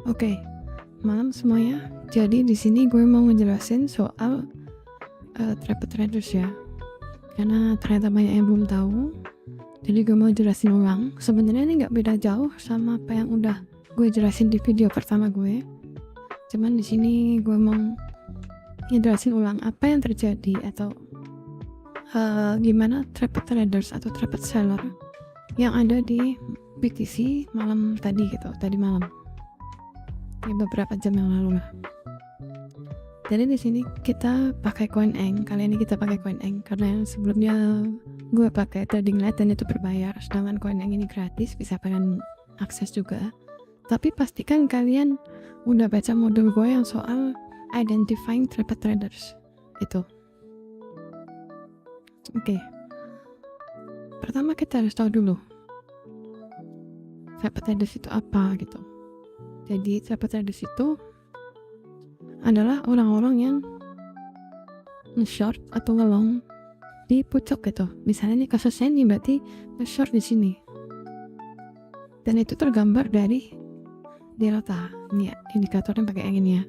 Oke, malam semuanya. Jadi di sini gue mau ngejelasin soal trapper traders ya. Karena ternyata banyak yang belum tahu. Jadi gue mau jelasin ulang. Sebenarnya ini nggak beda jauh sama apa yang udah gue jelasin di video pertama gue. Cuman di sini gue mau ngejelasin ulang apa yang terjadi atau gimana trapper traders atau trapper seller yang ada di BTC malam tadi gitu, tadi malam. Ya, beberapa jam yang lalu lah. Jadi di sini kita pakai CoinEng. Kali ini kita pakai CoinEng karena yang sebelumnya gue pakai Trading Light dan itu berbayar. Sedangkan CoinEng ini gratis, bisa kalian akses juga. Tapi pastikan kalian udah baca modul gue yang soal identifying trapper traders. Itu. Oke. Pertama kita harus tahu dulu trapper traders itu apa gitu. Jadi trapper traders itu adalah orang-orang yang nge-short atau nge-long di pucuk gitu. Misalnya nih kasusnya nih berarti nge-short di sini. Dan itu tergambar dari delta. Ini ya, indikatornya pakai yang ini ya.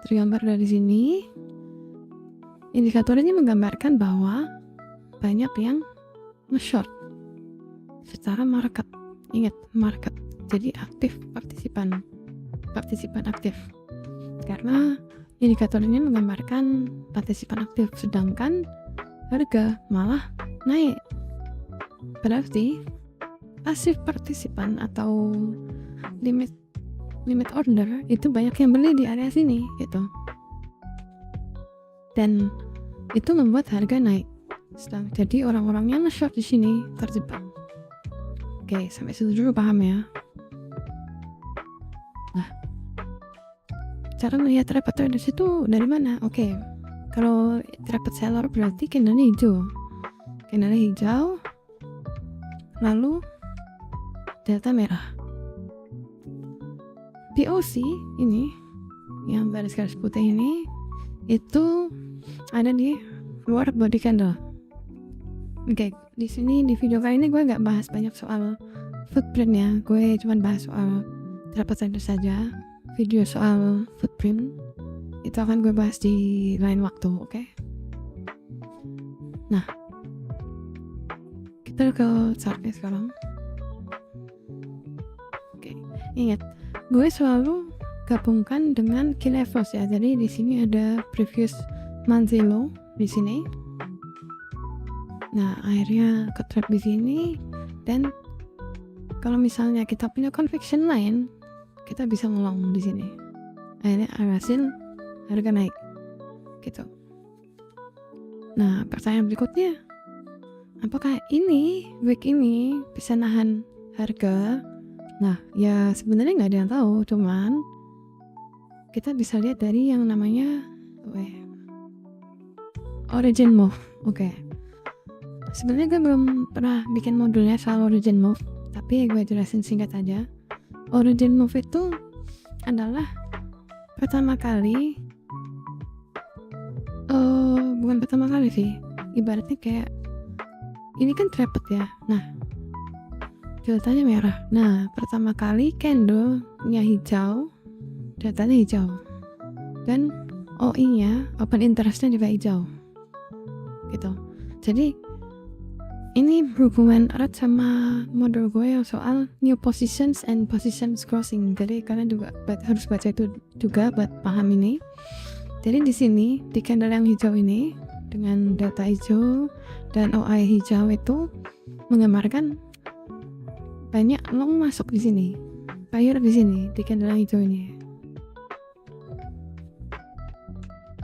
Tergambar dari sini. Indikator ini menggambarkan bahwa banyak yang nge-short secara market. Ingat, market. Jadi aktif partisipan aktif. Karena indikator ini menggambarkan partisipan aktif, sedangkan harga malah naik. Berarti pasif partisipan atau limit order itu banyak yang beli di area sini gitu. Dan itu membuat harga naik. Jadi orang-orang yang nge-short di sini terjebak. Oke, sampai situ dulu paham ya. Nah, cara melihat trapper traders itu dari mana? Oke, kalau trapper seller berarti candlenya hijau. Candlenya hijau, lalu delta merah. POC ini, yang garis-garis putih ini, itu ada di luar body candle. Oke, di sini di video kali ini gue nggak bahas banyak soal footprintnya. Gue cuma bahas soal trapper traders saja. Video soal footprint itu akan gue bahas di lain waktu, oke? Nah, kita ke chartnya sekarang. Oke, ingat, gue selalu gabungkan dengan key levels ya. Jadi di sini ada previous monthly low di sini. Nah, akhirnya ke trap di sini, dan kalau misalnya kita punya conviction lain, kita bisa ngelong di sini. Akhirnya hasil harga naik gitu. Nah, pertanyaan berikutnya, apakah ini week ini bisa nahan harga? Nah, ya sebenarnya nggak ada yang tahu, cuman kita bisa lihat dari yang namanya origin move. Oke. Sebenarnya gue belum pernah bikin modulnya soal origin move, tapi gue jelasin singkat aja. Origin move itu adalah pertama kali, bukan pertama kali sih, ibaratnya kayak ini kan trapper ya. Nah, deltanya merah. Nah, pertama kali candle-nya hijau, deltanya hijau, dan OI-nya, open interest-nya juga hijau gitu. Jadi ini berhubungan erat sama modul gue yang soal new positions and positions crossing. Jadi kalian juga harus baca itu juga buat paham ini. Jadi di sini di candle yang hijau ini dengan delta hijau dan OI hijau itu menggambarkan banyak long masuk di sini, buyer di sini di candle yang hijau ini.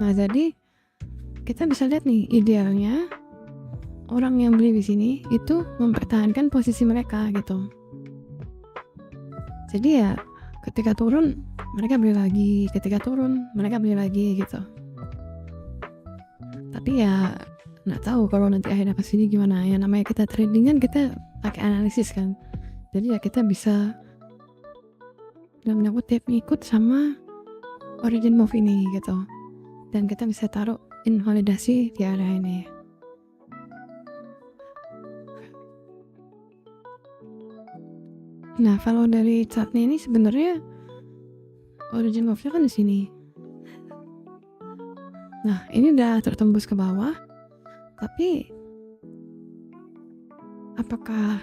Nah, jadi kita bisa lihat nih, idealnya orang yang beli di sini itu mempertahankan posisi mereka gitu. Jadi ya ketika turun mereka beli lagi, ketika turun mereka beli lagi gitu. Tapi ya nggak tahu kalau nanti akhirnya ke sini gimana. Ya namanya kita trading kan kita pakai analisis kan. Jadi ya kita bisa dalam kutip ikut sama origin move ini gitu. Dan kita bisa taruh invalidasi di area ini. Nah, kalau dari chartnya ini sebenarnya origin love-nya kan di sini. Nah, ini udah tertembus ke bawah, tapi apakah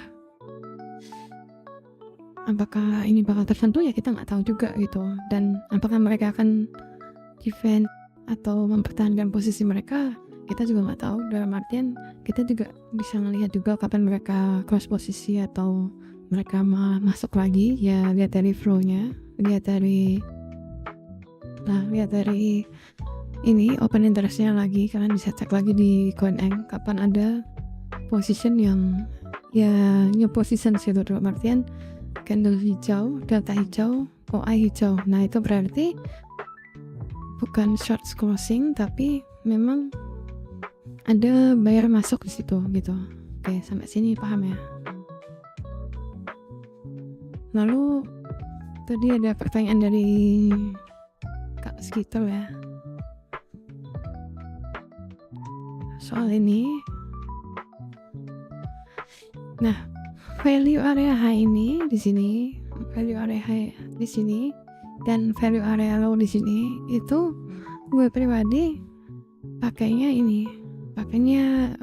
ini bakal tersentuh, ya kita nggak tahu juga gitu. Dan apakah mereka akan defend atau mempertahankan posisi mereka, kita juga nggak tahu. Dalam artian kita juga bisa melihat juga kapan mereka cross posisi atau mereka masuk lagi. Ya lihat dari flow-nya, lihat dari ini open interest-nya lagi. Kalian bisa cek lagi di CoinEng kapan ada position yang ya new position situ. Dalam artian candle hijau, delta hijau, OI hijau. Nah, itu berarti bukan short closing, tapi memang ada buyer masuk di situ gitu. Oke, sampai sini paham ya? Lalu tadi ada pertanyaan dari Kak Skitter ya. Soal ini. Nah, value area high ini di sini, value area high di sini, dan value area low di sini, itu gue pribadi pakainya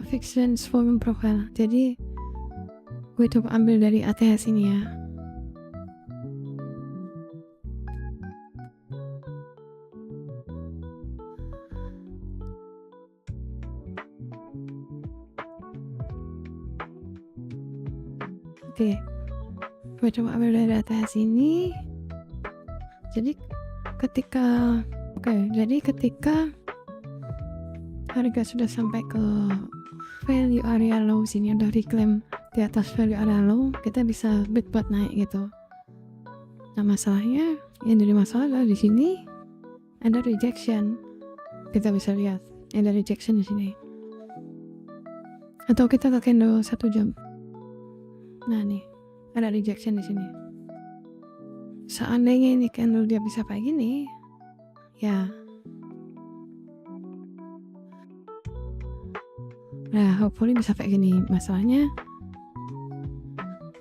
fixed range volume profile. Jadi gue coba ambil dari ATH ini ya. Oke, gue coba ambil dari ATH ini. Jadi ketika harga sudah sampai ke value area low sini, udah reclaim di atas value area low, kita bisa bid buat naik gitu. Nah, masalahnya yang jadi masalah adalah di sini ada rejection. Kita bisa lihat ada rejection di sini. Atau kita ke candle 1 jam. Nah, nih ada rejection di sini. Seandainya ini candle dia bisa kayak gini, ya. Nah, hopefully bisa kayak gini. Masalahnya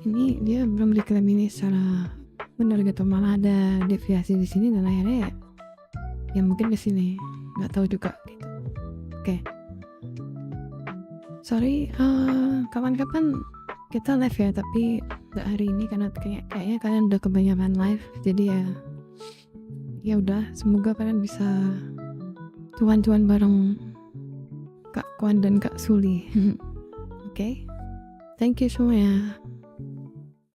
ini dia belum diklaim ini secara benar gitu, malah ada deviasi di sini dan akhirnya ya mungkin ke sini, nggak tahu juga gitu. Oke. Sorry, kapan-kapan kita live ya, tapi nggak hari ini karena kayaknya kalian udah kebanyakan live. Jadi ya udah, semoga kalian bisa cuan-cuan bareng Kak Kwan dan Kak Suli. Oke. Thank you semua ya.